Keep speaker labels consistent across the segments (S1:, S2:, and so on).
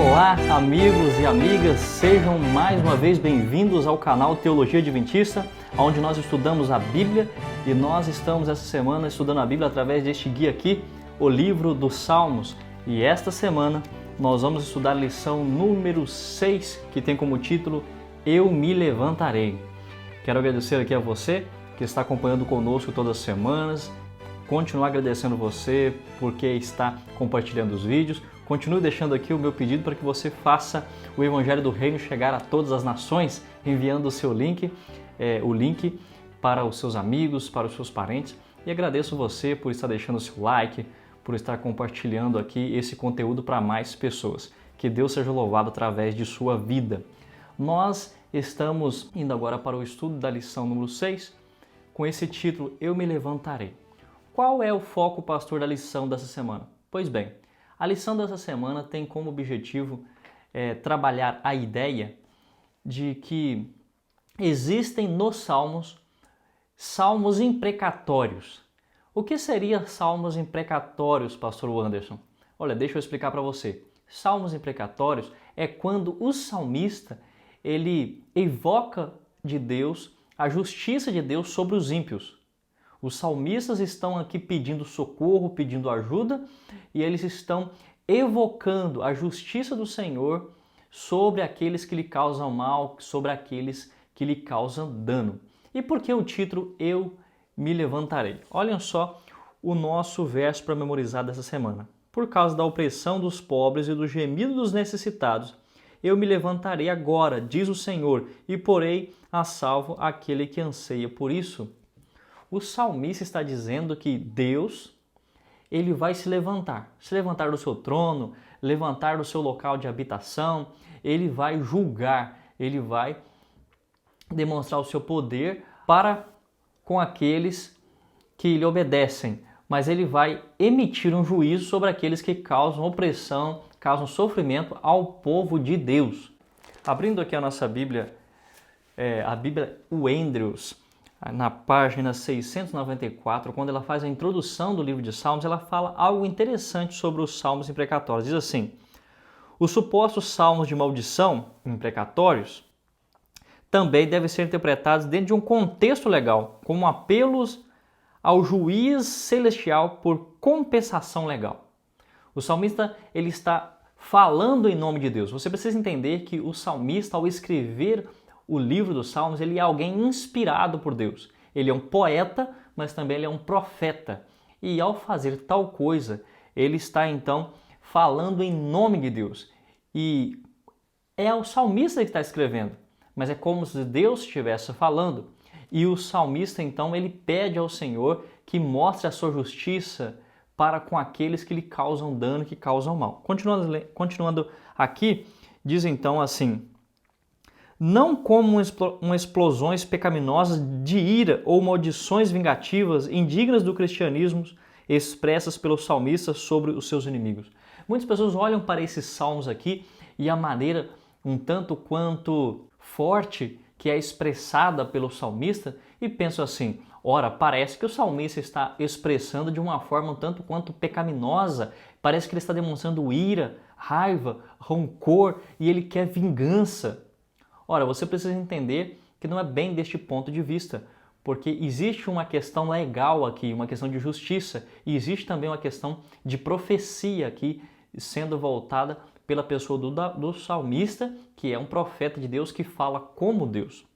S1: Olá, amigos e amigas, sejam mais uma vez bem-vindos ao canal Teologia Adventista, onde nós estudamos a Bíblia e nós estamos essa semana estudando a Bíblia através deste guia aqui, o livro dos Salmos. E esta semana nós vamos estudar a lição número 6, que tem como título Eu me levantarei. Quero agradecer aqui a você que está acompanhando conosco todas as semanas, continuar agradecendo você porque está compartilhando os vídeos. Continue deixando aqui o meu pedido para que você faça o Evangelho do Reino chegar a todas as nações, enviando o seu link, o link para os seus amigos, para os seus parentes. E agradeço você por estar deixando o seu like, por estar compartilhando aqui esse conteúdo para mais pessoas. Que Deus seja louvado através de sua vida. Nós estamos indo agora para o estudo da lição número 6, com esse título, Eu me levantarei. Qual é o foco, pastor, da lição dessa semana? Pois bem, a lição dessa semana tem como objetivo trabalhar a ideia de que existem nos salmos imprecatórios. O que seria salmos imprecatórios, pastor Anderson? Olha, deixa eu explicar para você. Salmos imprecatórios é quando o salmista ele evoca de Deus a justiça de Deus sobre os ímpios. Os salmistas estão aqui pedindo socorro, pedindo ajuda, e eles estão evocando a justiça do Senhor sobre aqueles que lhe causam mal, sobre aqueles que lhe causam dano. E por que o título Eu me levantarei? Olhem só o nosso verso para memorizar dessa semana. Por causa da opressão dos pobres e do gemido dos necessitados, eu me levantarei agora, diz o Senhor, e porei a salvo aquele que anseia por isso. O salmista está dizendo que Deus, ele vai se levantar do seu trono, levantar do seu local de habitação, ele vai julgar, ele vai demonstrar o seu poder para com aqueles que lhe obedecem, mas ele vai emitir um juízo sobre aqueles que causam opressão, causam sofrimento ao povo de Deus. Abrindo aqui a nossa Bíblia, a Bíblia Andrews, na página 694, quando ela faz a introdução do livro de Salmos, ela fala algo interessante sobre os salmos imprecatórios. Diz assim, os supostos salmos de maldição imprecatórios também devem ser interpretados dentro de um contexto legal, como apelos ao juiz celestial por compensação legal. O salmista ele está falando em nome de Deus. Você precisa entender que o salmista, ao escrever o livro dos Salmos, ele é alguém inspirado por Deus. Ele é um poeta, mas também ele é um profeta. E ao fazer tal coisa, ele está então falando em nome de Deus. E é o salmista que está escrevendo, mas é como se Deus estivesse falando. E o salmista então ele pede ao Senhor que mostre a sua justiça para com aqueles que lhe causam dano, que causam mal. Continuando aqui, diz então assim, não como explosões pecaminosas de ira ou maldições vingativas indignas do cristianismo expressas pelos salmistas sobre os seus inimigos. Muitas pessoas olham para esses salmos aqui e a maneira um tanto quanto forte que é expressada pelo salmista e pensam assim, ora, parece que o salmista está expressando de uma forma um tanto quanto pecaminosa, parece que ele está demonstrando ira, raiva, rancor e ele quer vingança. Ora, você precisa entender que não é bem deste ponto de vista, porque existe uma questão legal aqui, uma questão de justiça, e existe também uma questão de profecia aqui, sendo voltada pela pessoa do salmista, que é um profeta de Deus que fala como Deus.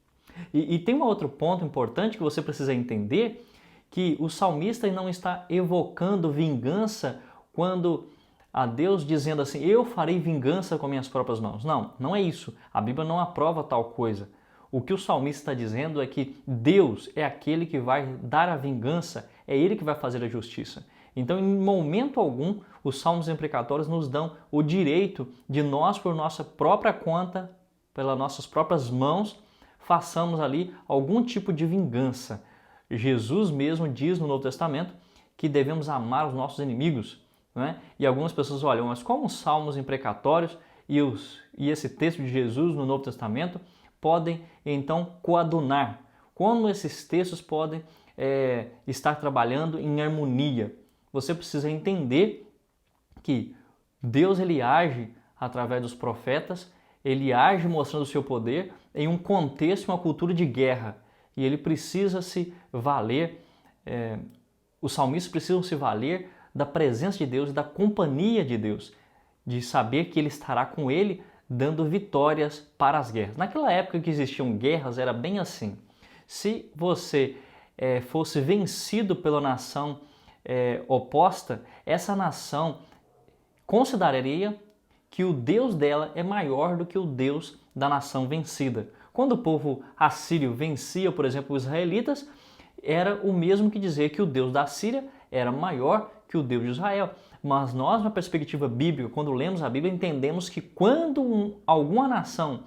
S1: E tem um outro ponto importante que você precisa entender, que o salmista não está evocando vingança quando a Deus dizendo assim, eu farei vingança com minhas próprias mãos. Não, não é isso. A Bíblia não aprova tal coisa. O que o salmista está dizendo é que Deus é aquele que vai dar a vingança, é Ele que vai fazer a justiça. Então, em momento algum, os salmos imprecatórios nos dão o direito de nós, por nossa própria conta, pelas nossas próprias mãos, façamos ali algum tipo de vingança. Jesus mesmo diz no Novo Testamento que devemos amar os nossos inimigos. Né? E algumas pessoas olham, mas como os salmos imprecatórios e esse texto de Jesus no Novo Testamento podem então coadunar? Como esses textos podem estar trabalhando em harmonia? Você precisa entender que Deus ele age através dos profetas, ele age mostrando o seu poder em um contexto, uma cultura de guerra. E ele precisa se valer, os salmistas precisam se valer da presença de Deus e da companhia de Deus, de saber que ele estará com ele, dando vitórias para as guerras. Naquela época que existiam guerras, era bem assim. Se você fosse vencido pela nação oposta, essa nação consideraria que o Deus dela é maior do que o Deus da nação vencida. Quando o povo assírio vencia, por exemplo, os israelitas, era o mesmo que dizer que o Deus da Síria era maior que o Deus de Israel. Mas nós, na perspectiva bíblica, quando lemos a Bíblia, entendemos que quando alguma nação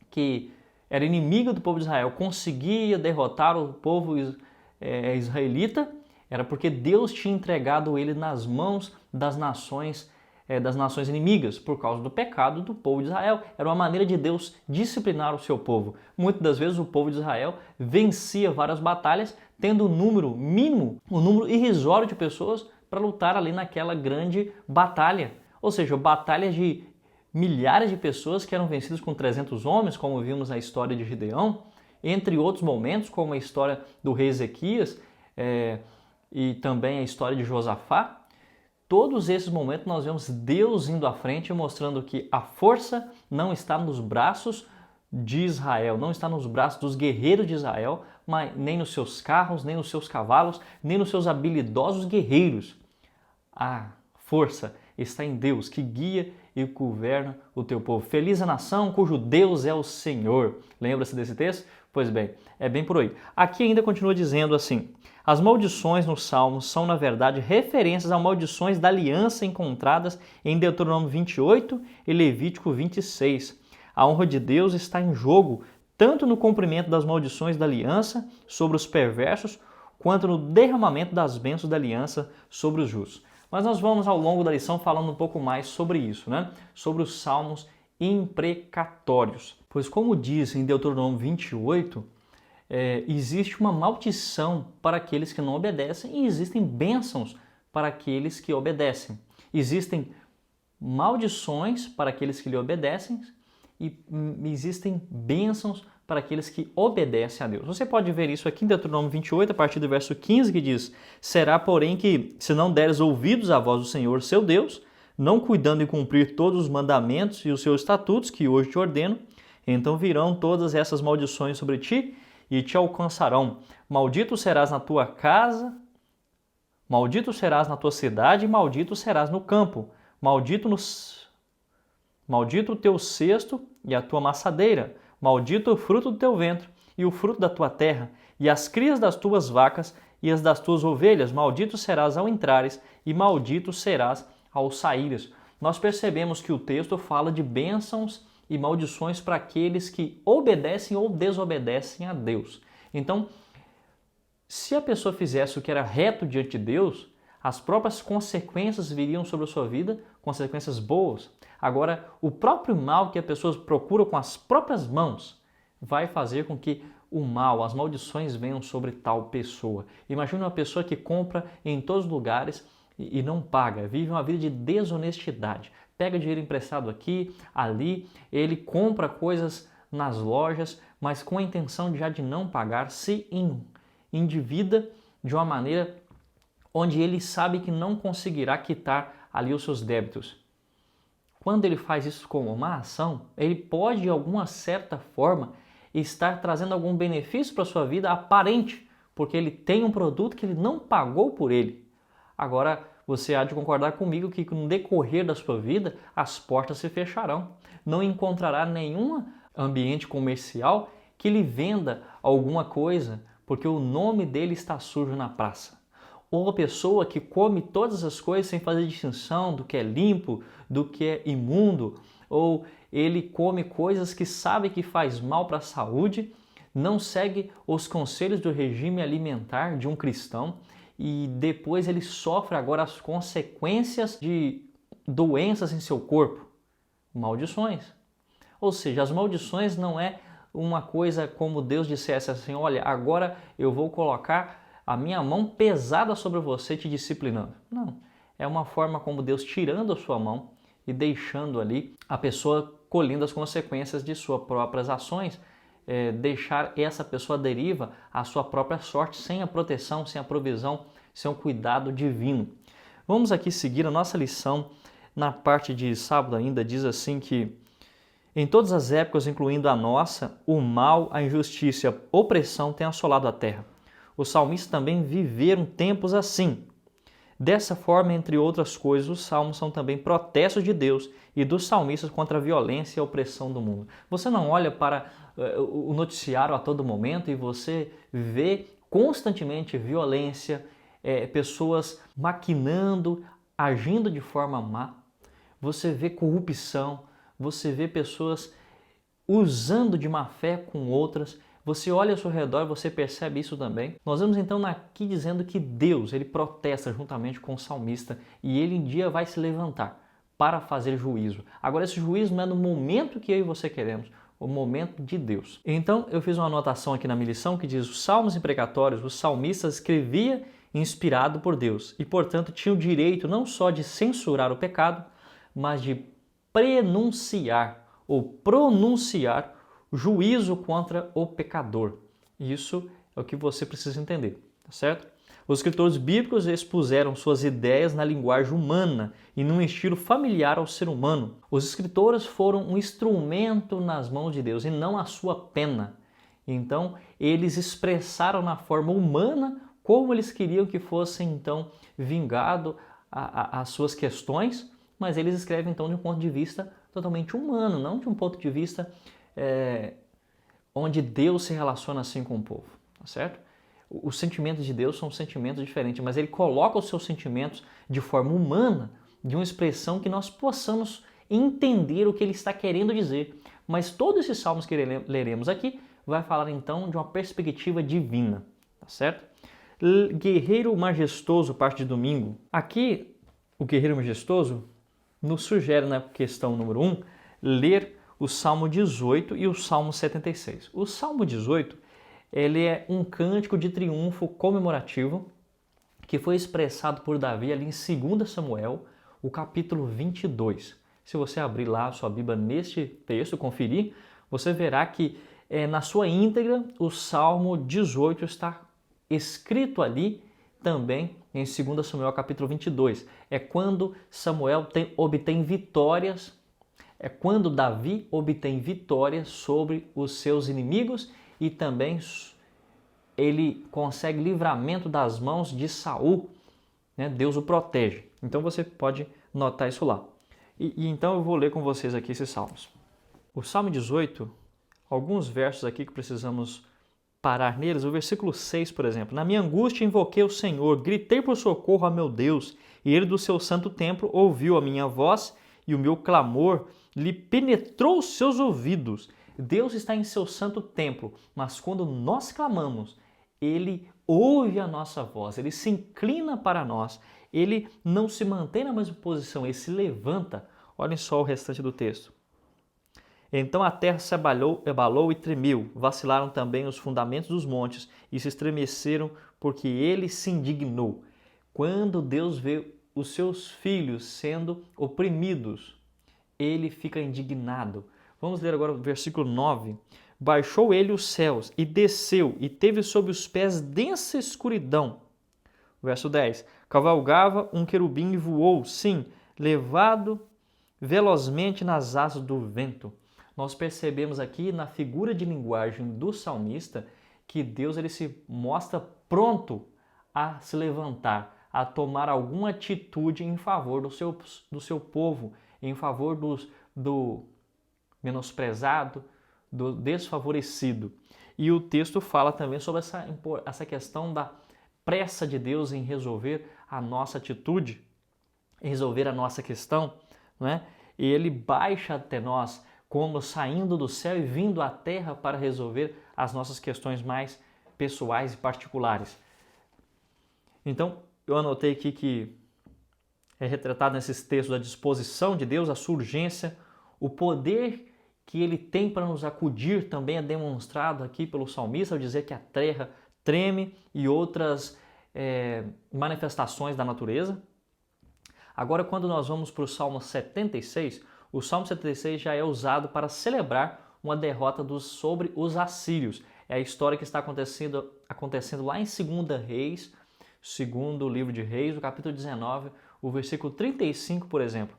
S1: que era inimiga do povo de Israel conseguia derrotar o povo israelita, era porque Deus tinha entregado ele nas mãos das nações inimigas, por causa do pecado do povo de Israel. Era uma maneira de Deus disciplinar o seu povo. Muitas das vezes o povo de Israel vencia várias batalhas, tendo um número mínimo, um número irrisório de pessoas para lutar ali naquela grande batalha. Ou seja, batalhas de milhares de pessoas que eram vencidas com 300 homens, como vimos na história de Gideão, entre outros momentos, como a história do rei Ezequias e também a história de Josafá. Todos esses momentos nós vemos Deus indo à frente, mostrando que a força não está nos braços de Israel, não está nos braços dos guerreiros de Israel, mas nem nos seus carros, nem nos seus cavalos, nem nos seus habilidosos guerreiros. A força está em Deus, que guia e governa o teu povo. Feliz a nação cujo Deus é o Senhor. Lembra-se desse texto? Pois bem, é bem por aí. Aqui ainda continua dizendo assim: as maldições nos Salmos são, na verdade, referências a maldições da aliança encontradas em Deuteronômio 28 e Levítico 26. A honra de Deus está em jogo, tanto no cumprimento das maldições da aliança sobre os perversos, quanto no derramamento das bênçãos da aliança sobre os justos. Mas nós vamos, ao longo da lição, falando um pouco mais sobre isso, sobre os salmos imprecatórios. Pois, como diz em Deuteronômio 28, existe uma maldição para aqueles que não obedecem e existem bênçãos para aqueles que obedecem. Existem maldições para aqueles que lhe obedecem e existem bênçãos para aqueles que obedecem a Deus. Você pode ver isso aqui em Deuteronômio 28, a partir do verso 15, que diz: será, porém, que se não deres ouvidos à voz do Senhor, seu Deus, não cuidando em cumprir todos os mandamentos e os seus estatutos que hoje te ordeno, então virão todas essas maldições sobre ti e te alcançarão. Maldito serás na tua casa, maldito serás na tua cidade, e maldito serás no campo. Maldito o teu cesto e a tua maçadeira. Maldito o fruto do teu ventre e o fruto da tua terra, e as crias das tuas vacas e as das tuas ovelhas. Maldito serás ao entrares e maldito serás ao saíres. Nós percebemos que o texto fala de bênçãos e maldições para aqueles que obedecem ou desobedecem a Deus. Então, se a pessoa fizesse o que era reto diante de Deus, as próprias consequências viriam sobre a sua vida, consequências boas. Agora, o próprio mal que a pessoa procura com as próprias mãos vai fazer com que o mal, as maldições venham sobre tal pessoa. Imagina uma pessoa que compra em todos os lugares e não paga, vive uma vida de desonestidade. Pega dinheiro emprestado aqui, ali, ele compra coisas nas lojas, mas com a intenção de não pagar, se endivida de uma maneira onde ele sabe que não conseguirá quitar ali os seus débitos. Quando ele faz isso como uma ação, ele pode, de alguma certa forma, estar trazendo algum benefício para a sua vida aparente, porque ele tem um produto que ele não pagou por ele. Agora, você há de concordar comigo que no decorrer da sua vida, as portas se fecharão. Não encontrará nenhum ambiente comercial que lhe venda alguma coisa, porque o nome dele está sujo na praça. Ou a pessoa que come todas as coisas sem fazer distinção do que é limpo, do que é imundo, ou ele come coisas que sabe que faz mal para a saúde, não segue os conselhos do regime alimentar de um cristão e depois ele sofre agora as consequências de doenças em seu corpo, maldições. Ou seja, as maldições não é uma coisa como Deus dissesse assim: olha, agora eu vou colocar a minha mão pesada sobre você te disciplinando. Não, é uma forma como Deus tirando a sua mão e deixando ali a pessoa colhendo as consequências de suas próprias ações, deixar essa pessoa à deriva à sua própria sorte, sem a proteção, sem a provisão, sem o cuidado divino. Vamos aqui seguir a nossa lição na parte de sábado ainda, diz assim que em todas as épocas, incluindo a nossa, o mal, a injustiça e a opressão têm assolado a terra. Os salmistas também viveram tempos assim. Dessa forma, entre outras coisas, os salmos são também protestos de Deus e dos salmistas contra a violência e a opressão do mundo. Você não olha para o noticiário a todo momento e você vê constantemente violência, pessoas maquinando, agindo de forma má. Você vê corrupção, você vê pessoas usando de má fé com outras. Você olha ao seu redor e você percebe isso também. Nós vemos então aqui dizendo que Deus, ele protesta juntamente com o salmista e ele um dia vai se levantar para fazer juízo. Agora esse juízo não é no momento que eu e você queremos, o momento de Deus. Então eu fiz uma anotação aqui na minha lição que diz: os salmos imprecatórios, os salmistas escrevia inspirado por Deus e, portanto, tinha o direito não só de censurar o pecado, mas de prenunciar ou pronunciar juízo contra o pecador. Isso é o que você precisa entender, tá certo? Os escritores bíblicos expuseram suas ideias na linguagem humana e num estilo familiar ao ser humano. Os escritores foram um instrumento nas mãos de Deus e não a sua pena. Então, eles expressaram na forma humana como eles queriam que fosse então vingado as suas questões, mas eles escrevem então de um ponto de vista totalmente humano, não de um ponto de vista onde Deus se relaciona assim com o povo, tá certo? Os sentimentos de Deus são sentimentos diferentes, mas ele coloca os seus sentimentos de forma humana, de uma expressão que nós possamos entender o que ele está querendo dizer. Mas todos esses salmos que leremos aqui vai falar então de uma perspectiva divina, tá certo? Guerreiro majestoso, parte de domingo. Aqui, o guerreiro majestoso nos sugere na questão número 1 ler o Salmo 18 e o Salmo 76. O Salmo 18 ele é um cântico de triunfo comemorativo que foi expressado por Davi ali em 2 Samuel, o capítulo 22. Se você abrir lá a sua Bíblia neste texto, conferir, você verá que na sua íntegra o Salmo 18 está escrito ali também em 2 Samuel capítulo 22. É quando Samuel obtém vitórias, é quando Davi obtém vitórias sobre os seus inimigos e também ele consegue livramento das mãos de Saul, né? Deus o protege. Então você pode notar isso lá. E então eu vou ler com vocês aqui esses salmos. O Salmo 18, alguns versos aqui que precisamos parar neles. O versículo 6, por exemplo: na minha angústia invoquei o Senhor, gritei por socorro a meu Deus, e ele do seu santo templo ouviu a minha voz e o meu clamor lhe penetrou os seus ouvidos. Deus está em seu santo templo, mas quando nós clamamos, ele ouve a nossa voz, ele se inclina para nós, ele não se mantém na mesma posição, ele se levanta. Olhem só o restante do texto. Então a terra se abalou e tremeu, vacilaram também os fundamentos dos montes e se estremeceram porque ele se indignou. Quando Deus vê os seus filhos sendo oprimidos, ele fica indignado. Vamos ler agora o versículo 9. Baixou ele os céus e desceu e teve sob os pés densa escuridão. Verso 10. Cavalgava um querubim e voou, sim, levado velozmente nas asas do vento. Nós percebemos aqui na figura de linguagem do salmista que Deus ele se mostra pronto a se levantar, a tomar alguma atitude em favor do seu povo, em favor do menosprezado, do desfavorecido. E o texto fala também sobre essa questão da pressa de Deus em resolver a nossa atitude, em resolver a nossa questão, não é? E ele baixa até nós, como saindo do céu e vindo à terra para resolver as nossas questões mais pessoais e particulares. Então, eu anotei aqui que é retratado nesses textos a disposição de Deus, a sua urgência, o poder que ele tem para nos acudir também é demonstrado aqui pelo salmista ao dizer que a terra treme e outras manifestações da natureza. Agora, quando nós vamos para o Salmo 76, o Salmo 76 já é usado para celebrar uma derrota sobre os assírios. É a história que está acontecendo lá em 2 Reis, segundo livro de Reis, o capítulo 19, o versículo 35, por exemplo.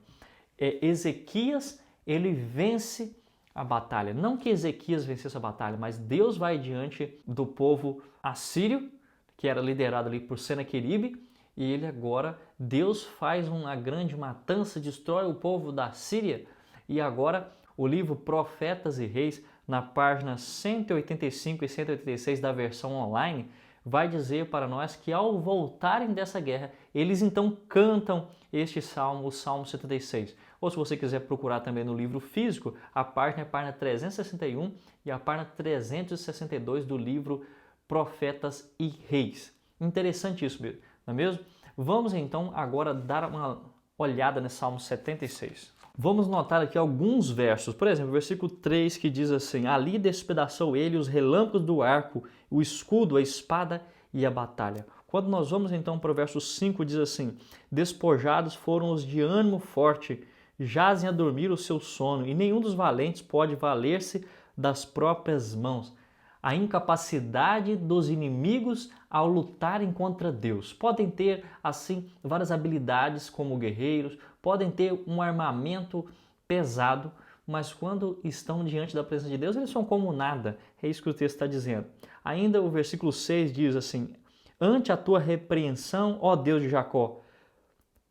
S1: Ezequias, ele vence a batalha. Não que Ezequias vencesse a batalha, mas Deus vai diante do povo assírio, que era liderado ali por Senaqueribe, e ele agora, Deus faz uma grande matança, destrói o povo da Síria, e agora o livro Profetas e Reis, na página 185 e 186 da versão online, vai dizer para nós que ao voltarem dessa guerra, eles então cantam este salmo, o Salmo 76. Ou se você quiser procurar também no livro físico, a página é a página 361 e a página 362 do livro Profetas e Reis. Interessante isso, não é mesmo? Vamos então agora dar uma olhada nesse Salmo 76. Vamos notar aqui alguns versos, por exemplo, o versículo 3 que diz assim: ali despedaçou ele os relâmpagos do arco, o escudo, a espada e a batalha. Quando nós vamos então para o verso 5, diz assim: despojados foram os de ânimo forte, jazem a dormir o seu sono, e nenhum dos valentes pode valer-se das próprias mãos. A incapacidade dos inimigos ao lutarem contra Deus. Podem ter, assim, várias habilidades como guerreiros, podem ter um armamento pesado, mas quando estão diante da presença de Deus, eles são como nada. É isso que o texto está dizendo. Ainda o versículo 6 diz assim: ante a tua repreensão, ó Deus de Jacó,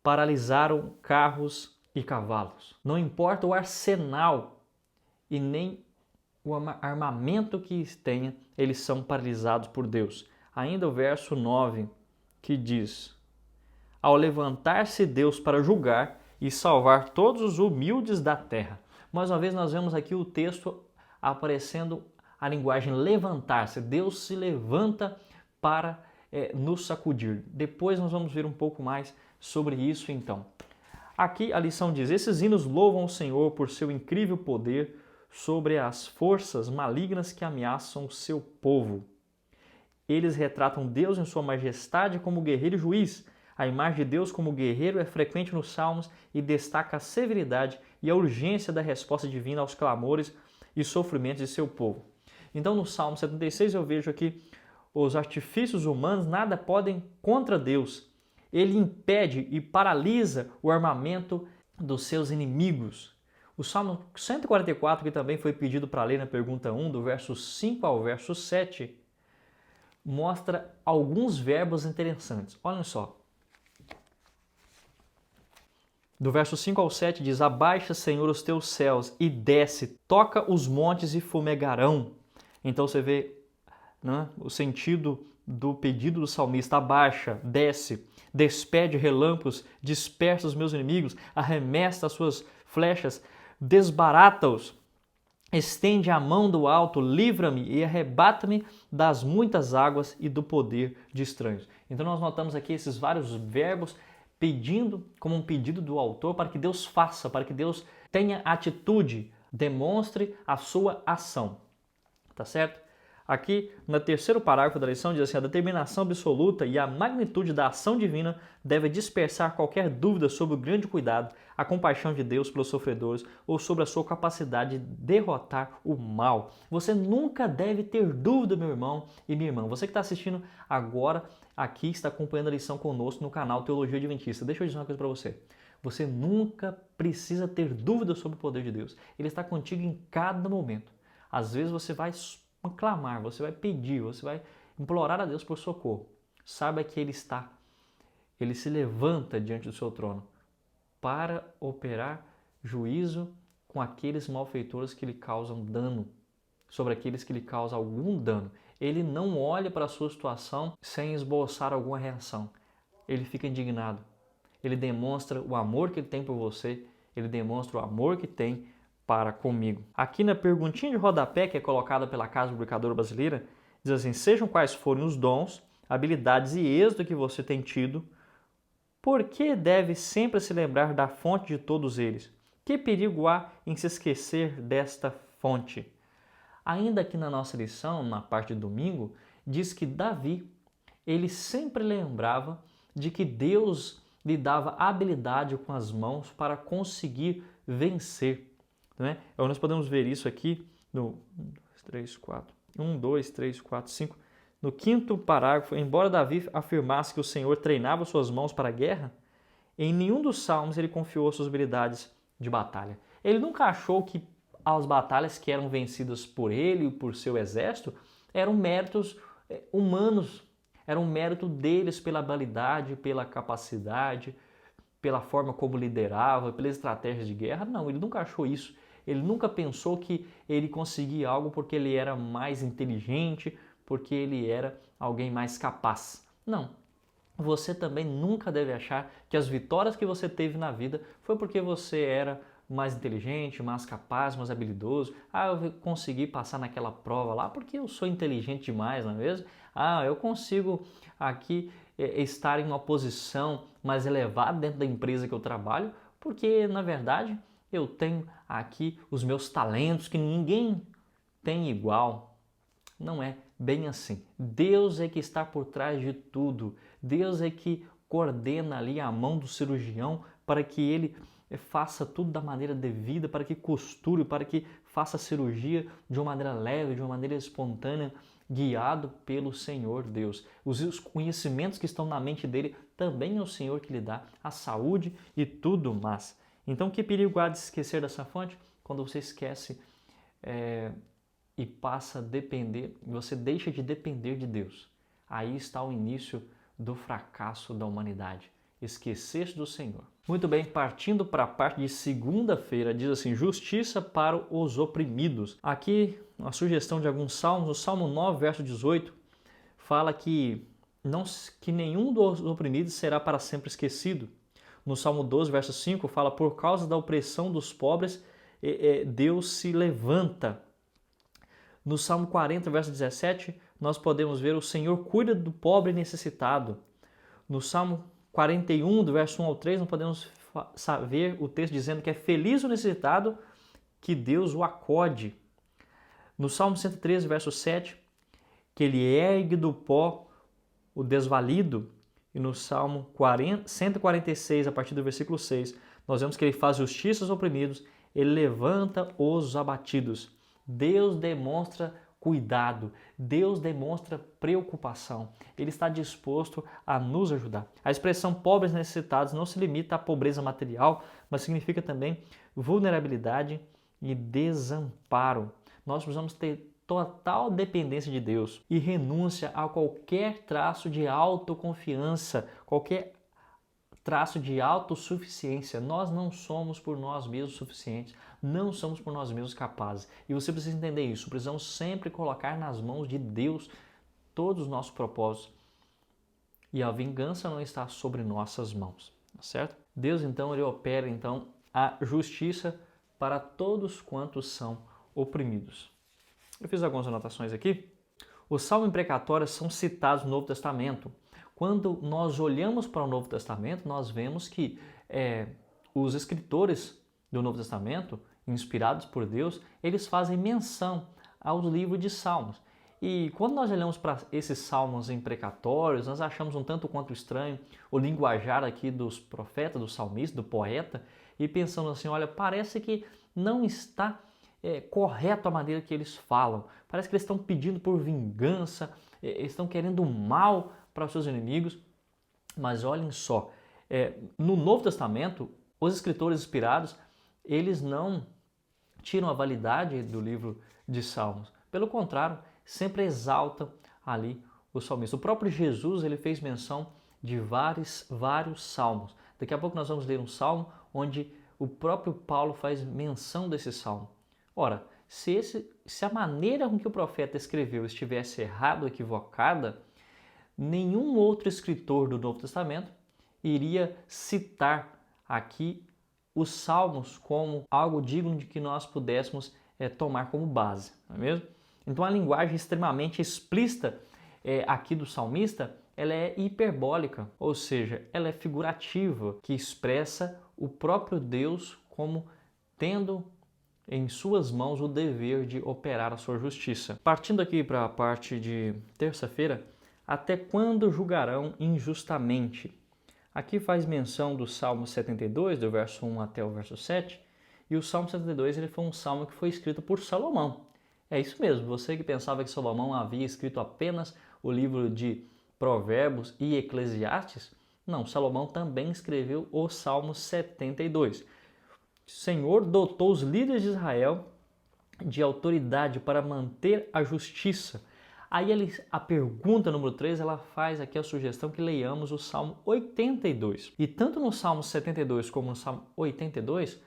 S1: paralisaram carros e cavalos. Não importa o arsenal e nem o armamento que tenha, eles são paralisados por Deus. Ainda o verso 9 que diz: ao levantar-se Deus para julgar e salvar todos os humildes da terra. Mais uma vez nós vemos aqui o texto aparecendo a linguagem levantar-se. Deus se levanta para nos sacudir. Depois nós vamos ver um pouco mais sobre isso então. Aqui a lição diz: esses hinos louvam o Senhor por seu incrível poder sobre as forças malignas que ameaçam o seu povo. Eles retratam Deus em sua majestade como guerreiro e juiz. A imagem de Deus como guerreiro é frequente nos salmos e destaca a severidade e a urgência da resposta divina aos clamores e sofrimentos de seu povo. Então no Salmo 76 eu vejo aqui: os artifícios humanos nada podem contra Deus. Ele impede e paralisa o armamento dos seus inimigos. O Salmo 144, que também foi pedido para ler na pergunta 1, do verso 5 ao verso 7, mostra alguns verbos interessantes. Olhem só. Do verso 5 ao 7 diz: abaixa, Senhor, os teus céus e desce, toca os montes e fumegarão. Então você vê, né, o sentido do pedido do salmista: abaixa, desce, despede relâmpagos, dispersa os meus inimigos, arremessa as suas flechas, desbarata-os, estende a mão do alto, livra-me e arrebata-me das muitas águas e do poder de estranhos. Então nós notamos aqui esses vários verbos pedindo, como um pedido do autor, para que Deus faça, para que Deus tenha atitude, demonstre a sua ação. Tá certo? Aqui, no terceiro parágrafo da lição, diz assim: a determinação absoluta e a magnitude da ação divina deve dispersar qualquer dúvida sobre o grande cuidado, a compaixão de Deus pelos sofredores ou sobre a sua capacidade de derrotar o mal. Você nunca deve ter dúvida, meu irmão e minha irmã. Você que está assistindo agora aqui, está acompanhando a lição conosco no canal Teologia Adventista. Deixa eu dizer uma coisa para você. Você nunca precisa ter dúvida sobre o poder de Deus. Ele está contigo em cada momento. Às vezes você vai clamar, você vai pedir, você vai implorar a Deus por socorro. Saiba que Ele se levanta diante do seu trono para operar juízo com aqueles malfeitores que lhe causam dano, sobre aqueles que lhe causam algum dano. Ele não olha para a sua situação sem esboçar alguma reação. Ele fica indignado. Ele demonstra o amor que ele tem por você, ele demonstra o amor que tem para comigo. Aqui na perguntinha de rodapé, que é colocada pela Casa Publicadora Brasileira, diz assim: sejam quais forem os dons, habilidades e êxito que você tem tido, por que deve sempre se lembrar da fonte de todos eles? Que perigo há em se esquecer desta fonte? Ainda aqui na nossa lição, na parte de domingo, diz que Davi, ele sempre lembrava de que Deus lhe dava habilidade com as mãos para conseguir vencer. Né? Então, nós podemos ver isso aqui no 1, 2, 3, 4, 5. No quinto parágrafo, embora Davi afirmasse que o Senhor treinava suas mãos para a guerra, em nenhum dos salmos ele confiou suas habilidades de batalha. Ele nunca achou que as batalhas que eram vencidas por ele e por seu exército eram méritos humanos, eram mérito deles pela habilidade, pela capacidade, pela forma como liderava, pelas estratégias de guerra. Não, ele nunca achou isso. Ele nunca pensou que ele conseguia algo porque ele era mais inteligente, porque ele era alguém mais capaz. Não. Você também nunca deve achar que as vitórias que você teve na vida foi porque você era mais inteligente, mais capaz, mais habilidoso. Ah, eu consegui passar naquela prova lá porque eu sou inteligente demais, não é mesmo? Ah, eu consigo aqui estar em uma posição mais elevada dentro da empresa que eu trabalho porque, na verdade, eu tenho aqui os meus talentos que ninguém tem igual. Não é bem assim. Deus é que está por trás de tudo. Deus é que coordena ali a mão do cirurgião para que ele faça tudo da maneira devida, para que costure, para que faça a cirurgia de uma maneira leve, de uma maneira espontânea, guiado pelo Senhor Deus. Os conhecimentos que estão na mente dele também é o Senhor que lhe dá a saúde e tudo mais. Então, que perigo há de esquecer dessa fonte? Quando você esquece e passa a depender, você deixa de depender de Deus. Aí está o início do fracasso da humanidade. Esquecer-se do Senhor. Muito bem, partindo para a parte de segunda-feira, diz assim, justiça para os oprimidos. Aqui, uma sugestão de alguns salmos, o Salmo 9, verso 18, fala que nenhum dos oprimidos será para sempre esquecido. No Salmo 12, verso 5, fala, por causa da opressão dos pobres, Deus se levanta. No Salmo 40, verso 17, nós podemos ver o Senhor cuida do pobre e necessitado. No Salmo 41, do verso 1 ao 3, nós podemos ver o texto dizendo que é feliz o necessitado, que Deus o acode. No Salmo 113, verso 7, que ele ergue do pó o desvalido. E no Salmo 146, a partir do versículo 6, nós vemos que ele faz justiça aos oprimidos, ele levanta os abatidos. Deus demonstra cuidado, Deus demonstra preocupação, Ele está disposto a nos ajudar. A expressão pobres necessitados não se limita à pobreza material, mas significa também vulnerabilidade e desamparo. Nós precisamos ter total dependência de Deus e renúncia a qualquer traço de autoconfiança, qualquer traço de autossuficiência. Nós não somos por nós mesmos suficientes, não somos por nós mesmos capazes. E você precisa entender isso. Precisamos sempre colocar nas mãos de Deus todos os nossos propósitos. E a vingança não está sobre nossas mãos, certo? Deus então ele opera então a justiça para todos quantos são oprimidos. Eu fiz algumas anotações aqui. Os salmos imprecatórios são citados no Novo Testamento. Quando nós olhamos para o Novo Testamento, nós vemos que os escritores do Novo Testamento, inspirados por Deus, eles fazem menção aos livros de Salmos. E quando nós olhamos para esses salmos imprecatórios, nós achamos um tanto quanto estranho o linguajar aqui dos profetas, do salmista, do poeta, e pensamos assim, olha, parece que não está correto a maneira que eles falam. Parece que eles estão pedindo por vingança, estão querendo mal para os seus inimigos. Mas olhem só, no Novo Testamento, os escritores inspirados, eles não tiram a validade do livro de Salmos. Pelo contrário, sempre exaltam ali o salmista. O próprio Jesus ele fez menção de vários salmos. Daqui a pouco nós vamos ler um salmo onde o próprio Paulo faz menção desse salmo. Ora, se a maneira com que o profeta escreveu estivesse errada ou equivocada, nenhum outro escritor do Novo Testamento iria citar aqui os salmos como algo digno de que nós pudéssemos tomar como base, não é mesmo? Então a linguagem extremamente explícita aqui do salmista, ela é hiperbólica, ou seja, ela é figurativa, que expressa o próprio Deus como tendo em suas mãos o dever de operar a sua justiça. Partindo aqui para a parte de terça-feira, até quando julgarão injustamente? Aqui faz menção do Salmo 72, do verso 1 até o verso 7, e o Salmo 72 ele foi um salmo que foi escrito por Salomão. É isso mesmo, você que pensava que Salomão havia escrito apenas o livro de Provérbios e Eclesiastes, não, Salomão também escreveu o Salmo 72. O Senhor dotou os líderes de Israel de autoridade para manter a justiça. Aí a pergunta número 3, ela faz aqui a sugestão que leiamos o Salmo 82. E tanto no Salmo 72 como no Salmo 82,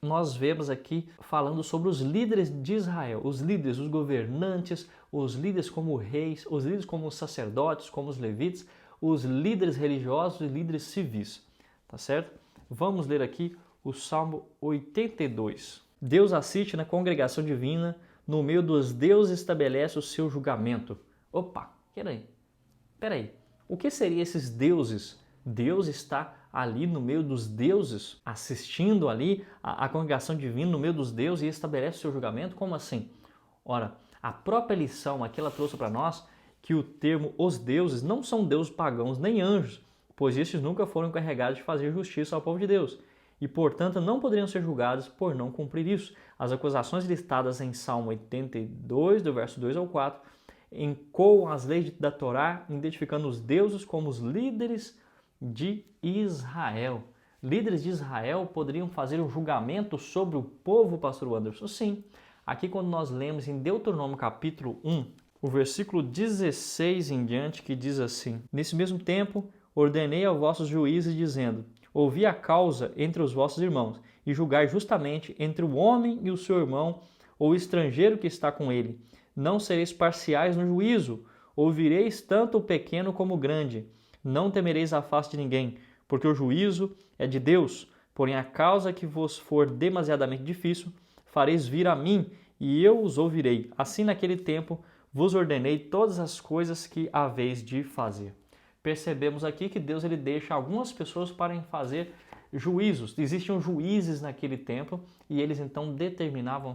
S1: nós vemos aqui falando sobre os líderes de Israel, os líderes, os governantes, os líderes como reis, os líderes como os sacerdotes, como os levitas, os líderes religiosos e líderes civis, tá certo? Vamos ler aqui o Salmo 82. Deus assiste na congregação divina, no meio dos deuses estabelece o seu julgamento. Opa, peraí. O que seriam esses deuses? Deus está ali no meio dos deuses, assistindo ali a congregação divina no meio dos deuses e estabelece o seu julgamento? Como assim? Ora, a própria lição aqui ela trouxe para nós que o termo os deuses não são deuses pagãos nem anjos, pois estes nunca foram encarregados de fazer justiça ao povo de Deus e, portanto, não poderiam ser julgados por não cumprir isso. As acusações listadas em Salmo 82, do verso 2 ao 4, ecoam as leis da Torá, identificando os deuses como os líderes de Israel. Líderes de Israel poderiam fazer um julgamento sobre o povo, pastor Anderson? Sim. Aqui quando nós lemos em Deuteronômio capítulo 1, o versículo 16 em diante, que diz assim: Nesse mesmo tempo, ordenei aos vossos juízes, dizendo: Ouvi a causa entre os vossos irmãos, e julgai justamente entre o homem e o seu irmão, ou o estrangeiro que está com ele. Não sereis parciais no juízo, ouvireis tanto o pequeno como o grande. Não temereis a face de ninguém, porque o juízo é de Deus. Porém, a causa que vos for demasiadamente difícil, fareis vir a mim, e eu os ouvirei. Assim, naquele tempo, vos ordenei todas as coisas que haveis de fazer. Percebemos aqui que Deus ele deixa algumas pessoas para fazer juízos. Existiam juízes naquele tempo e eles então determinavam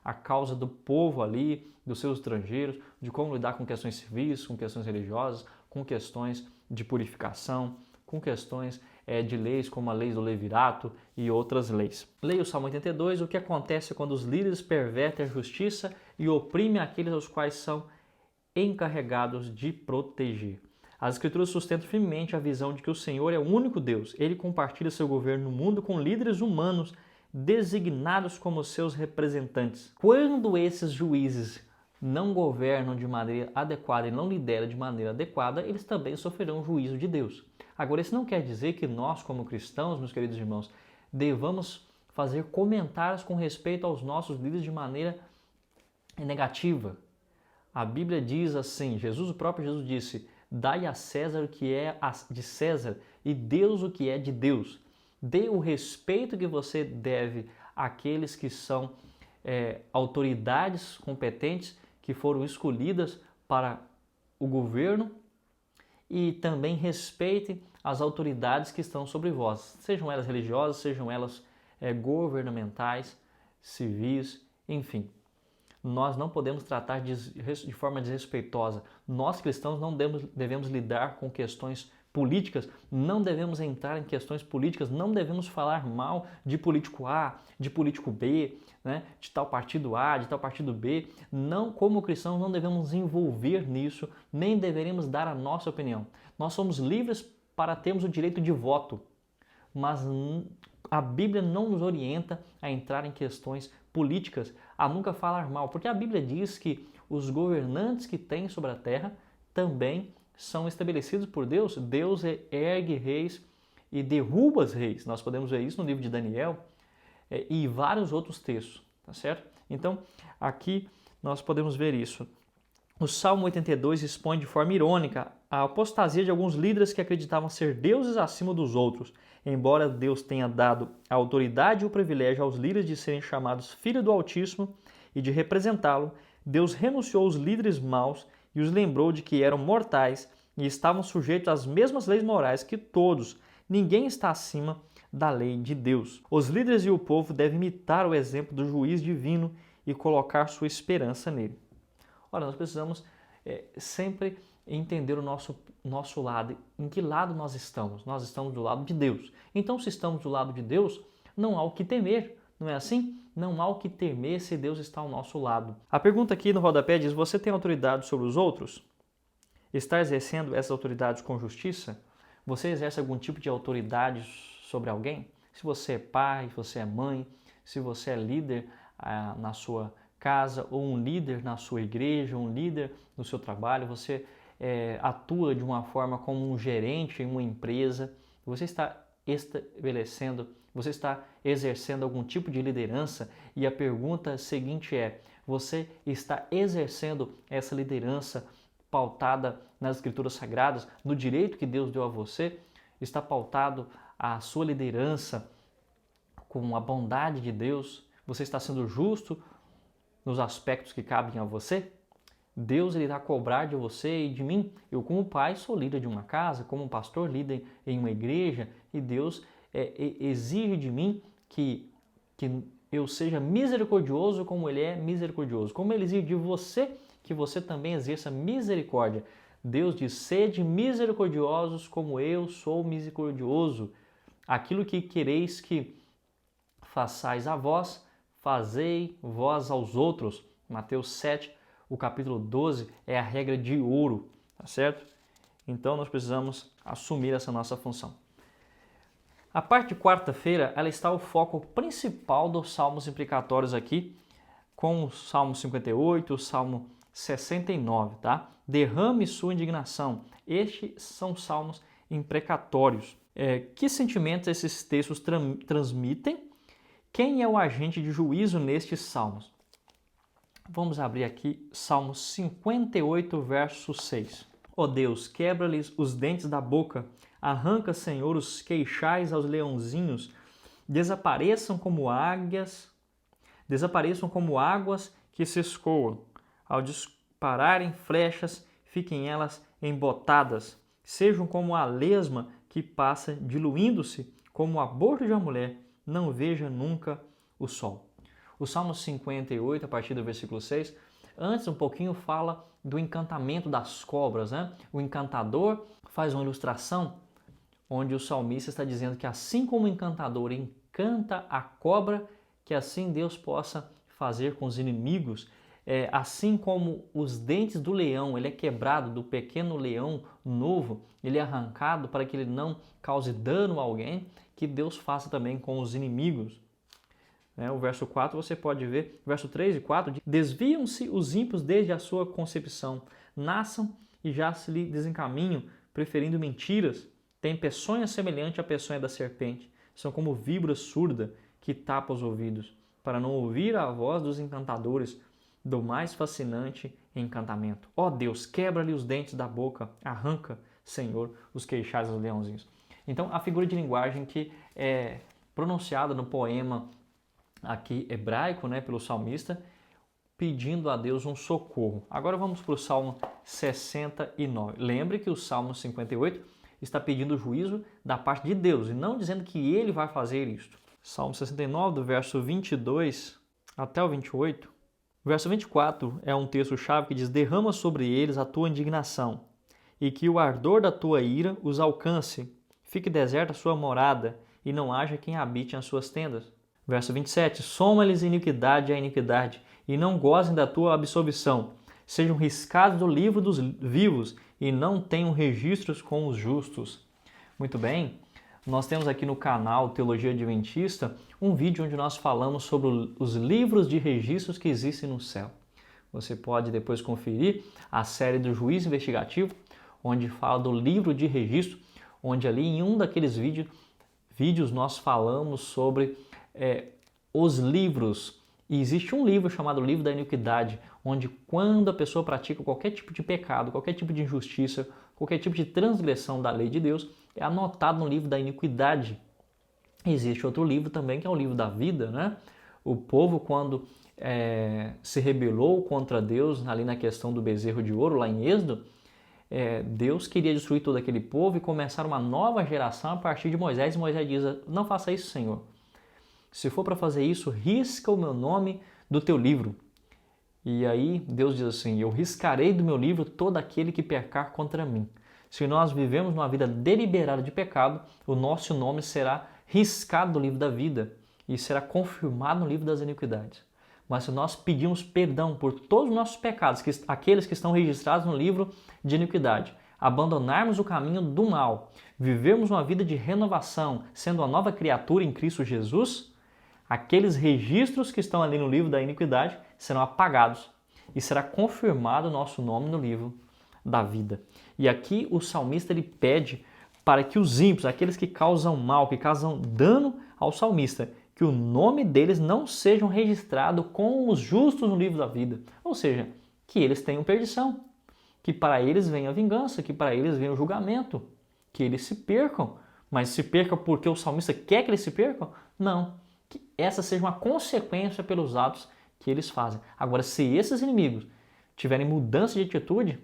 S1: a causa do povo ali, dos seus estrangeiros, de como lidar com questões civis, com questões religiosas, com questões de purificação, com questões de leis como a lei do levirato e outras leis. Leia o Salmo 82, o que acontece quando os líderes pervertem a justiça e oprimem aqueles aos quais são encarregados de proteger. As Escrituras sustentam firmemente a visão de que o Senhor é o único Deus. Ele compartilha seu governo no mundo com líderes humanos designados como seus representantes. Quando esses juízes não governam de maneira adequada e não lideram de maneira adequada, eles também sofrerão o juízo de Deus. Agora, isso não quer dizer que nós, como cristãos, meus queridos irmãos, devamos fazer comentários com respeito aos nossos líderes de maneira negativa. A Bíblia diz assim, o próprio Jesus disse: dai a César o que é de César e Deus o que é de Deus. Dê o respeito que você deve àqueles que são autoridades competentes que foram escolhidas para o governo e também respeite as autoridades que estão sobre vós, sejam elas religiosas, sejam elas governamentais, civis, enfim. Nós não podemos tratar de forma desrespeitosa. Nós cristãos não devemos lidar com questões políticas, não devemos entrar em questões políticas, não devemos falar mal de político A, de político B, né, de tal partido A, de tal partido B. Não, como cristãos, não devemos nos envolver nisso, nem deveremos dar a nossa opinião. Nós somos livres para termos o direito de voto, mas a Bíblia não nos orienta a entrar em questões políticas, a nunca falar mal, porque a Bíblia diz que os governantes que tem sobre a terra também são estabelecidos por Deus. Deus ergue reis e derruba os reis. Nós podemos ver isso no livro de Daniel e vários outros textos, tá certo? Então, aqui nós podemos ver isso. O Salmo 82 expõe de forma irônica a apostasia de alguns líderes que acreditavam ser deuses acima dos outros. Embora Deus tenha dado a autoridade e o privilégio aos líderes de serem chamados filhos do Altíssimo e de representá-lo, Deus renunciou aos líderes maus e os lembrou de que eram mortais e estavam sujeitos às mesmas leis morais que todos. Ninguém está acima da lei de Deus. Os líderes e o povo devem imitar o exemplo do juiz divino e colocar sua esperança nele. Ora, nós precisamos sempre entender o nosso lado, em que lado nós estamos. Nós estamos do lado de Deus. Então, se estamos do lado de Deus, não há o que temer, não é assim? Não há o que temer se Deus está ao nosso lado. A pergunta aqui no rodapé diz: você tem autoridade sobre os outros? Está exercendo essas autoridades com justiça? Você exerce algum tipo de autoridade sobre alguém? Se você é pai, se você é mãe, se você é líder na sua casa, ou um líder na sua igreja, um líder no seu trabalho, você atua de uma forma como um gerente em uma empresa, você está estabelecendo, você está exercendo algum tipo de liderança, e a pergunta seguinte é: você está exercendo essa liderança pautada nas Escrituras Sagradas, no direito que Deus deu a você? Está pautado a sua liderança com a bondade de Deus? Você está sendo justo nos aspectos que cabem a você? Deus irá cobrar de você e de mim. Eu, como pai, sou líder de uma casa, como pastor, líder em uma igreja, e Deus exige de mim que eu seja misericordioso como Ele é misericordioso. Como Ele exige de você, que você também exerça misericórdia. Deus diz: sede misericordiosos como eu sou misericordioso. Aquilo que quereis que façais a vós, fazei vós aos outros. Mateus 7, o capítulo 12 é a regra de ouro, tá certo? Então nós precisamos assumir essa nossa função. A parte de quarta-feira, ela está o foco principal dos salmos imprecatórios aqui, com o Salmo 58, o Salmo 69, tá? Derrame sua indignação. Estes são salmos imprecatórios. Que sentimentos esses textos transmitem? Quem é o agente de juízo nestes salmos? Vamos abrir aqui Salmo 58, verso 6. Ó Deus, quebra-lhes os dentes da boca, arranca, Senhor, os queixais aos leãozinhos, desapareçam como águas que se escoam. Ao dispararem flechas, fiquem elas embotadas, sejam como a lesma que passa diluindo-se, como o aborto de uma mulher, não veja nunca o sol. O Salmo 58, a partir do versículo 6, antes um pouquinho fala do encantamento das cobras, né? O encantador faz uma ilustração onde o salmista está dizendo que assim como o encantador encanta a cobra, que assim Deus possa fazer com os inimigos, assim como os dentes do leão, ele é quebrado, do pequeno leão novo, ele é arrancado para que ele não cause dano a alguém, que Deus faça também com os inimigos. O verso 4 você pode ver, verso 3 e 4, desviam-se os ímpios desde a sua concepção, nasçam e já se lhe desencaminham, preferindo mentiras, têm peçonha semelhante à peçonha da serpente, são como víbora surda que tapa os ouvidos, para não ouvir a voz dos encantadores, do mais fascinante encantamento. Ó Deus, quebra-lhe os dentes da boca, arranca, Senhor, os queixais aos leãozinhos. Então, a figura de linguagem que é pronunciada no poema aqui hebraico, pelo salmista, pedindo a Deus um socorro. Agora vamos para o Salmo 69. Lembre que o Salmo 58 está pedindo juízo da parte de Deus e não dizendo que ele vai fazer isto. Salmo 69, do verso 22 até o 28. O verso 24 é um texto-chave que diz: derrama sobre eles a tua indignação, e que o ardor da tua ira os alcance. Fique deserta a sua morada, e não haja quem habite nas suas tendas. Verso 27, soma-lhes iniquidade a iniquidade, e não gozem da tua absolvição. Sejam riscados do livro dos vivos, e não tenham registros com os justos. Muito bem, nós temos aqui no canal Teologia Adventista um vídeo onde nós falamos sobre os livros de registros que existem no céu. Você pode depois conferir a série do Juiz Investigativo, onde fala do livro de registro, onde ali em um daqueles vídeos nós falamos sobre os livros. E existe um livro chamado Livro da Iniquidade, onde quando a pessoa pratica qualquer tipo de pecado, qualquer tipo de injustiça, qualquer tipo de transgressão da lei de Deus, é anotado no livro da iniquidade. Existe outro livro também, que é o livro da vida, O povo, quando se rebelou contra Deus, ali na questão do bezerro de ouro, lá em Êxodo, Deus queria destruir todo aquele povo e começar uma nova geração a partir de Moisés. E Moisés diz: não faça isso, Senhor. Se for para fazer isso, risca o meu nome do teu livro. E aí Deus diz assim: eu riscarei do meu livro todo aquele que pecar contra mim. Se nós vivemos uma vida deliberada de pecado, o nosso nome será riscado do livro da vida e será confirmado no livro das iniquidades. Mas se nós pedirmos perdão por todos os nossos pecados, aqueles que estão registrados no livro de iniquidade, abandonarmos o caminho do mal, vivermos uma vida de renovação, sendo uma nova criatura em Cristo Jesus, aqueles registros que estão ali no livro da iniquidade serão apagados e será confirmado o nosso nome no livro da vida. E aqui o salmista ele pede para que os ímpios, aqueles que causam mal, que causam dano ao salmista, que o nome deles não sejam registrado com os justos no livro da vida. Ou seja, que eles tenham perdição, que para eles venha a vingança, que para eles venha o julgamento, que eles se percam. Mas se percam porque o salmista quer que eles se percam? Não. Que essa seja uma consequência pelos atos que eles fazem. Agora, se esses inimigos tiverem mudança de atitude,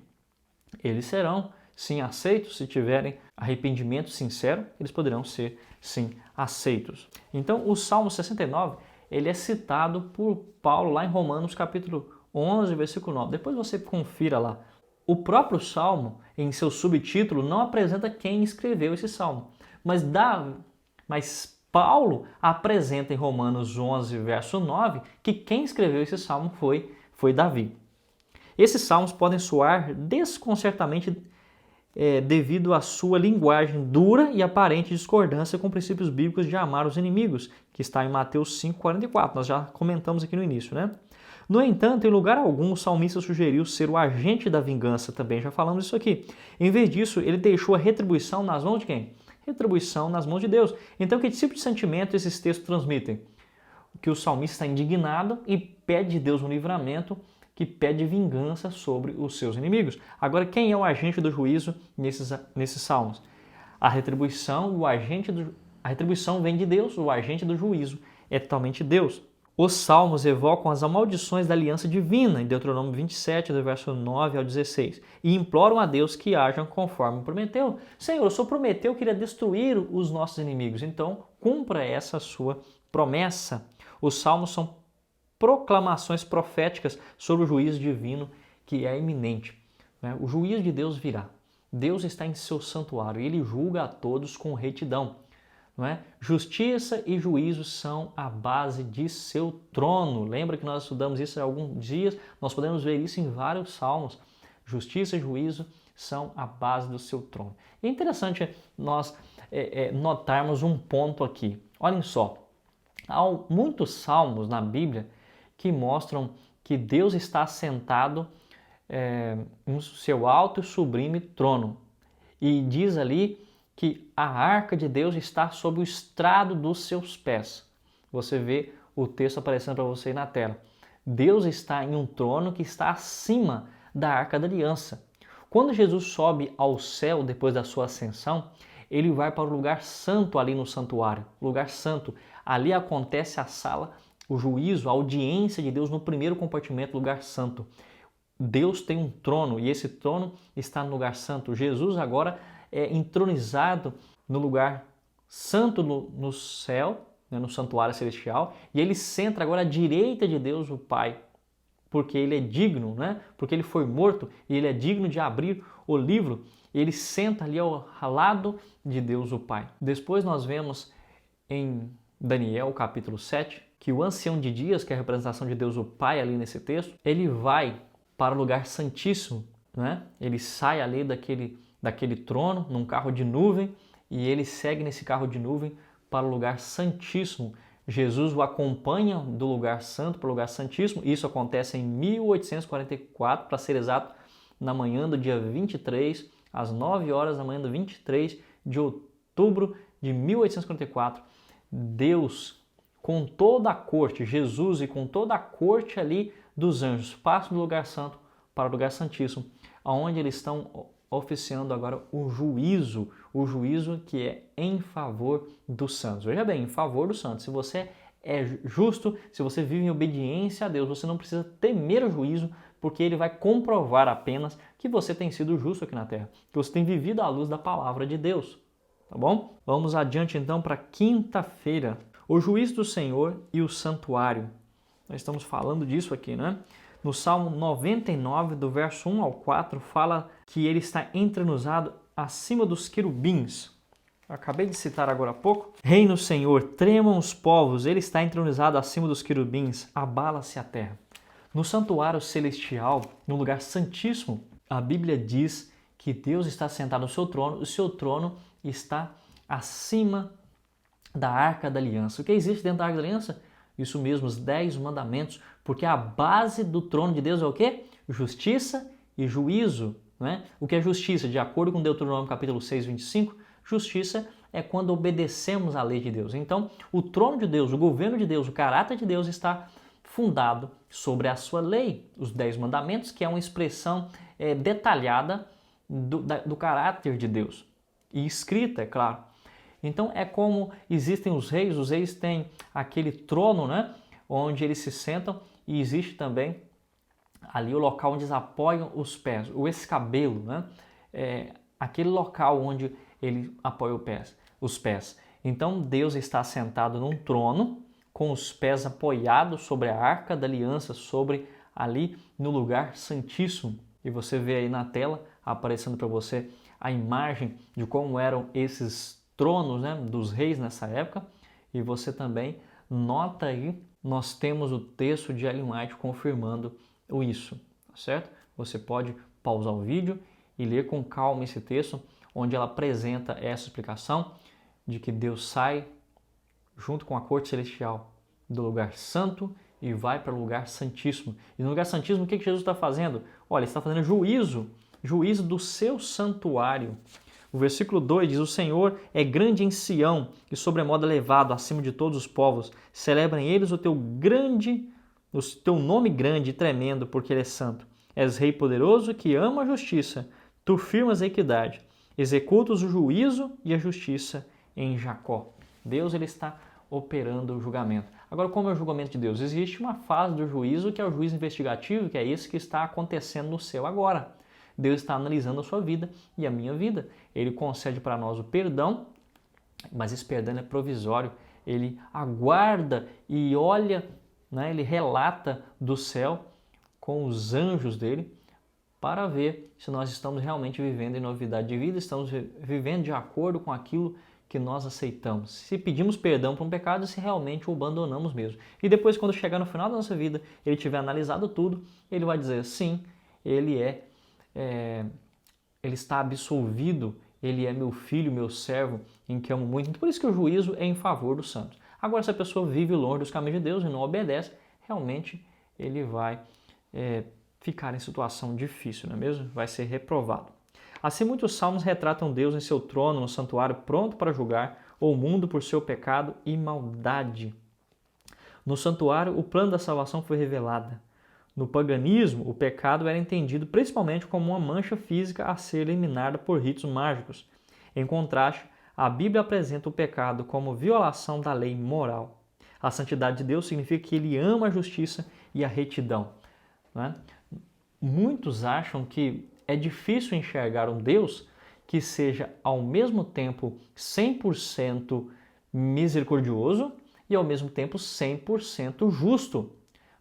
S1: eles serão, sim, aceitos. Se tiverem arrependimento sincero, eles poderão ser, sim, aceitos. Então, o Salmo 69, ele é citado por Paulo lá em Romanos, capítulo 11, versículo 9. Depois você confira lá. O próprio Salmo, em seu subtítulo, não apresenta quem escreveu esse Salmo. Mas Paulo apresenta em Romanos 11, verso 9, que quem escreveu esse Salmo foi Davi. Esses salmos podem soar desconcertamente devido à sua linguagem dura e aparente discordância com princípios bíblicos de amar os inimigos, que está em Mateus 5,44. Nós já comentamos aqui no início, né? No entanto, em lugar algum, o salmista sugeriu ser o agente da vingança, também já falamos isso aqui. Em vez disso, ele deixou a retribuição nas mãos de quem? Retribuição nas mãos de Deus. Então, que tipo de sentimento esses textos transmitem? Que o salmista está indignado e pede de Deus um livramento, que pede vingança sobre os seus inimigos. Agora, quem é o agente do juízo nesses salmos? A retribuição vem de Deus, o agente do juízo é totalmente Deus. Os salmos evocam as maldições da aliança divina, em Deuteronômio 27, do verso 9 ao 16, e imploram a Deus que hajam conforme prometeu. Senhor, o Senhor prometeu que iria destruir os nossos inimigos, então cumpra essa sua promessa. Os salmos são proclamações proféticas sobre o juízo divino que é iminente. O juízo de Deus virá. Deus está em seu santuário e ele julga a todos com retidão. Justiça e juízo são a base de seu trono. Lembra que nós estudamos isso há alguns dias? Nós podemos ver isso em vários salmos. Justiça e juízo são a base do seu trono. E é interessante nós notarmos um ponto aqui. Olhem só, há muitos salmos na Bíblia que mostram que Deus está assentado em seu alto e sublime trono. E diz ali que a arca de Deus está sob o estrado dos seus pés. Você vê o texto aparecendo para você aí na tela. Deus está em um trono que está acima da arca da aliança. Quando Jesus sobe ao céu depois da sua ascensão, ele vai para o lugar santo ali no santuário, lugar santo. Ali acontece a sala, o juízo, a audiência de Deus no primeiro compartimento, lugar santo. Deus tem um trono e esse trono está no lugar santo. Jesus agora é entronizado no lugar santo no céu, no santuário celestial, e ele senta agora à direita de Deus o Pai, porque ele é digno, porque ele foi morto e ele é digno de abrir o livro, e ele senta ali ao lado de Deus o Pai. Depois nós vemos em Daniel capítulo 7, que o ancião de dias, que é a representação de Deus o Pai ali nesse texto, ele vai para o lugar santíssimo, Ele sai ali daquele trono, num carro de nuvem, e ele segue nesse carro de nuvem para o lugar santíssimo. Jesus o acompanha do lugar santo para o lugar santíssimo. Isso acontece em 1844, para ser exato, na manhã do dia 23, às 9 horas da manhã do 23 de outubro de 1844. Deus, com toda a corte, Jesus e com toda a corte ali dos anjos, passam do lugar santo para o lugar santíssimo, onde eles estão oficiando agora o juízo que é em favor dos santos. Veja bem, em favor dos santos. Se você é justo, se você vive em obediência a Deus, você não precisa temer o juízo, porque ele vai comprovar apenas que você tem sido justo aqui na terra, que você tem vivido à luz da palavra de Deus. Tá bom? Vamos adiante então para quinta-feira. O juízo do Senhor e o santuário. Nós estamos falando disso aqui, No Salmo 99, do verso 1 ao 4, fala que ele está entronizado acima dos querubins. Eu acabei de citar agora há pouco. Reina o Senhor, tremam os povos, ele está entronizado acima dos querubins, abala-se a terra. No santuário celestial, no lugar santíssimo, a Bíblia diz que Deus está sentado no seu trono, o seu trono está acima da Arca da Aliança. O que existe dentro da Arca da Aliança? Isso mesmo, os 10 mandamentos, porque a base do trono de Deus é o quê? Justiça e juízo. Né? O que é justiça? De acordo com Deuteronômio capítulo 6, 25, justiça é quando obedecemos à lei de Deus. Então, o trono de Deus, o governo de Deus, o caráter de Deus está fundado sobre a sua lei, os 10 mandamentos, que é uma expressão detalhada do caráter de Deus. E escrita, é claro. Então é como existem os reis têm aquele trono, né, onde eles se sentam, e existe também ali o local onde eles apoiam os pés, o escabelo, né, aquele local onde ele apoia os pés. Então Deus está sentado num trono, com os pés apoiados sobre a Arca da Aliança, sobre ali no lugar santíssimo. E você vê aí na tela, aparecendo para você, a imagem de como eram esses tronos, né, dos reis nessa época. E você também nota aí, nós temos o texto de Ellen White confirmando isso, certo? Você pode pausar o vídeo e ler com calma esse texto, onde ela apresenta essa explicação de que Deus sai junto com a corte celestial do lugar santo e vai para o lugar santíssimo. E no lugar santíssimo, o que Jesus está fazendo? Olha, ele está fazendo juízo do seu santuário. O versículo 2 diz: o Senhor é grande em Sião e sobremodo elevado acima de todos os povos. Celebrem eles o teu nome grande e tremendo, porque ele é santo. És rei poderoso que ama a justiça. Tu firmas a equidade. Executas o juízo e a justiça em Jacó. Deus, ele está operando o julgamento. Agora, como é o julgamento de Deus? Existe uma fase do juízo que é o juízo investigativo, que é esse que está acontecendo no céu agora. Deus está analisando a sua vida e a minha vida. Ele concede para nós o perdão, mas esse perdão é provisório. Ele aguarda e olha, né, ele relata do céu com os anjos dele para ver se nós estamos realmente vivendo em novidade de vida, estamos vivendo de acordo com aquilo que nós aceitamos. Se pedimos perdão por um pecado, se realmente o abandonamos mesmo. E depois, quando chegar no final da nossa vida, ele tiver analisado tudo, ele vai dizer, sim, ele está absolvido, ele é meu filho, meu servo, em que amo muito. Então, por isso que o juízo é em favor dos santos. Agora, se a pessoa vive longe dos caminhos de Deus e não obedece, realmente ele vai ficar em situação difícil, não é mesmo? Vai ser reprovado. Assim, muitos salmos retratam Deus em seu trono, no santuário, pronto para julgar o mundo por seu pecado e maldade. No santuário, o plano da salvação foi revelado. No paganismo, o pecado era entendido principalmente como uma mancha física a ser eliminada por ritos mágicos. Em contraste, a Bíblia apresenta o pecado como violação da lei moral. A santidade de Deus significa que ele ama a justiça e a retidão. Né? Muitos acham que é difícil enxergar um Deus que seja ao mesmo tempo 100% misericordioso e ao mesmo tempo 100% justo.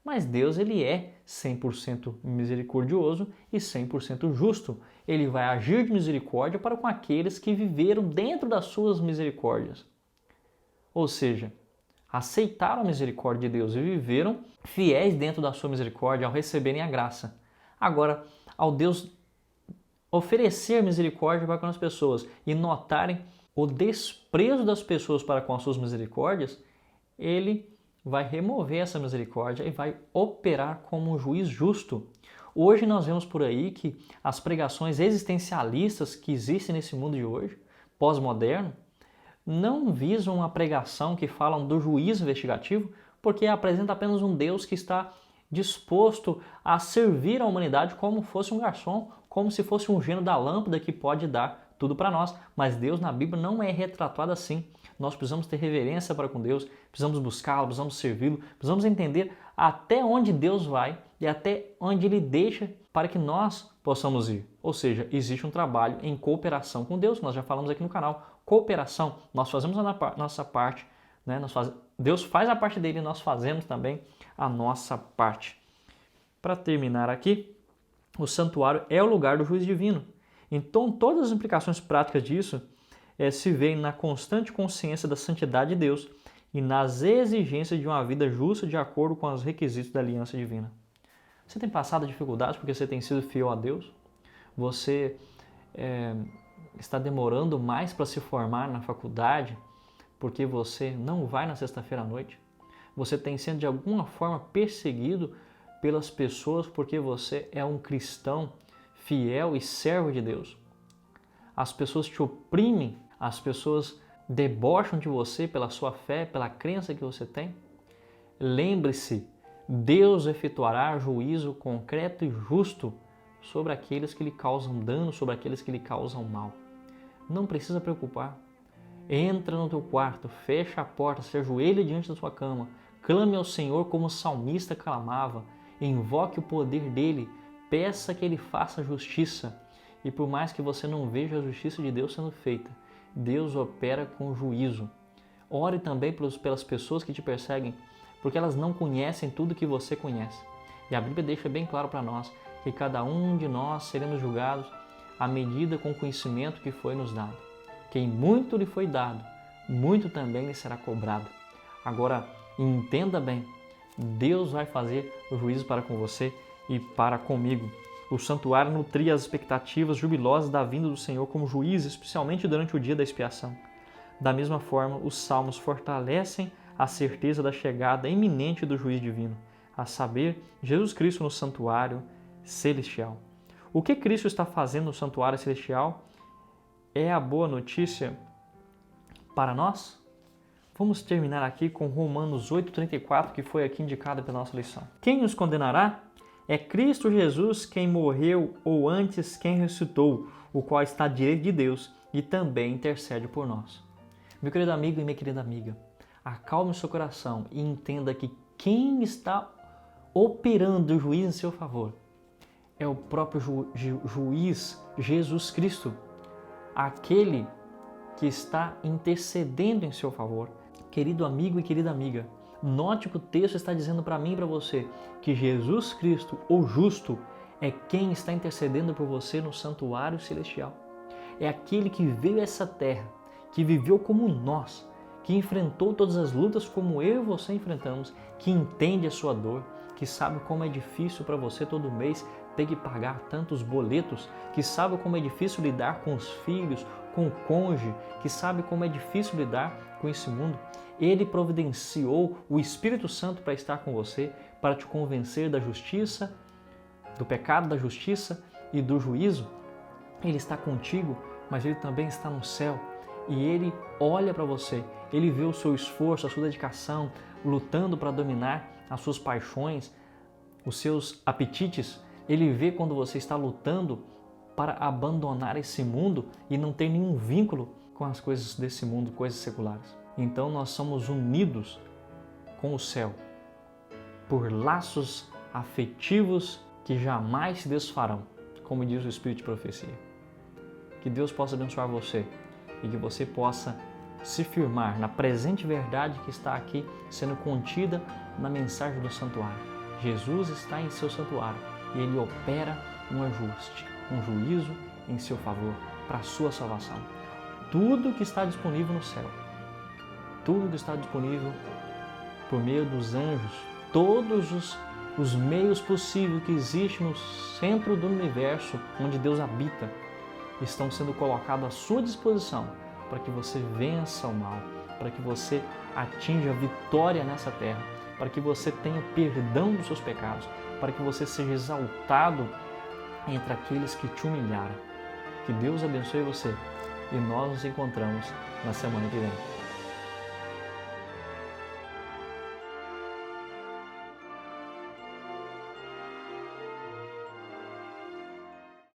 S1: Mas Deus, ele é 100% misericordioso e 100% justo. Ele vai agir de misericórdia para com aqueles que viveram dentro das suas misericórdias. Ou seja, aceitaram a misericórdia de Deus e viveram fiéis dentro da sua misericórdia ao receberem a graça. Agora, ao Deus oferecer misericórdia para com as pessoas e notarem o desprezo das pessoas para com as suas misericórdias, ele vai remover essa misericórdia e vai operar como um juiz justo. Hoje nós vemos por aí que as pregações existencialistas que existem nesse mundo de hoje, pós-moderno, não visam uma pregação que falam do juízo investigativo, porque apresenta apenas um Deus que está disposto a servir a humanidade como fosse um garçom, como se fosse um gênio da lâmpada que pode dar tudo para nós. Mas Deus na Bíblia não é retratado assim. Nós precisamos ter reverência para com Deus, precisamos buscá-lo, precisamos servi-lo, precisamos entender até onde Deus vai e até onde Ele deixa para que nós possamos ir. Ou seja, existe um trabalho em cooperação com Deus, nós já falamos aqui no canal. Cooperação, nós fazemos a nossa parte, né? Deus faz a parte dele e nós fazemos também a nossa parte. Para terminar aqui, o santuário é o lugar do juiz divino. Então, todas as implicações práticas disso se veem na constante consciência da santidade de Deus e nas exigências de uma vida justa de acordo com os requisitos da aliança divina. Você tem passado dificuldades porque você tem sido fiel a Deus? Você está demorando mais para se formar na faculdade porque você não vai na sexta-feira à noite? Você tem sendo de alguma forma perseguido pelas pessoas porque você é um cristão fiel e servo de Deus? As pessoas te oprimem, as pessoas debocham de você pela sua fé, pela crença que você tem? Lembre-se, Deus efetuará juízo concreto e justo sobre aqueles que lhe causam dano, sobre aqueles que lhe causam mal. Não precisa preocupar. Entra no teu quarto, fecha a porta, se ajoelha diante da sua cama, clame ao Senhor como o salmista clamava, invoque o poder dele, peça que ele faça justiça. E por mais que você não veja a justiça de Deus sendo feita, Deus opera com juízo. Ore também pelas pessoas que te perseguem, porque elas não conhecem tudo que você conhece. E a Bíblia deixa bem claro para nós que cada um de nós seremos julgados à medida com o conhecimento que foi nos dado. Quem muito lhe foi dado, muito também lhe será cobrado. Agora, entenda bem, Deus vai fazer o juízo para com você e para comigo. O santuário nutria as expectativas jubilosas da vinda do Senhor como juiz, especialmente durante o dia da expiação. Da mesma forma, os salmos fortalecem a certeza da chegada iminente do juiz divino, a saber, Jesus Cristo no santuário celestial. O que Cristo está fazendo no santuário celestial é a boa notícia para nós? Vamos terminar aqui com Romanos 8,34, que foi aqui indicado pela nossa lição. Quem nos condenará? É Cristo Jesus quem morreu, ou antes quem ressuscitou, o qual está à direita de Deus e também intercede por nós. Meu querido amigo e minha querida amiga, acalme o seu coração e entenda que quem está operando o juiz em seu favor é o próprio juiz Jesus Cristo, aquele que está intercedendo em seu favor. Querido amigo e querida amiga, note que o texto está dizendo para mim e para você que Jesus Cristo, o justo, é quem está intercedendo por você no santuário celestial. É aquele que veio a essa terra, que viveu como nós, que enfrentou todas as lutas como eu e você enfrentamos, que entende a sua dor, que sabe como é difícil para você todo mês ter que pagar tantos boletos, que sabe como é difícil lidar com os filhos, com o cônjuge, que sabe como é difícil lidar com esse mundo. Ele providenciou o Espírito Santo para estar com você, para te convencer da justiça, do pecado, da justiça e do juízo. Ele está contigo, mas ele também está no céu. E ele olha para você, ele vê o seu esforço, a sua dedicação, lutando para dominar as suas paixões, os seus apetites. Ele vê quando você está lutando para abandonar esse mundo e não ter nenhum vínculo com as coisas desse mundo, coisas seculares. Então nós somos unidos com o céu por laços afetivos que jamais se desfarão, como diz o Espírito de Profecia. Que Deus possa abençoar você e que você possa se firmar na presente verdade que está aqui sendo contida na mensagem do santuário. Jesus está em seu santuário e Ele opera um ajuste, um juízo em seu favor, para a sua salvação. Tudo que está disponível no céu, tudo que está disponível por meio dos anjos, todos os meios possíveis que existem no centro do universo, onde Deus habita, estão sendo colocados à sua disposição para que você vença o mal, para que você atinja a vitória nessa terra, para que você tenha perdão dos seus pecados, para que você seja exaltado entre aqueles que te humilharam. Que Deus abençoe você e nós nos encontramos na semana que vem.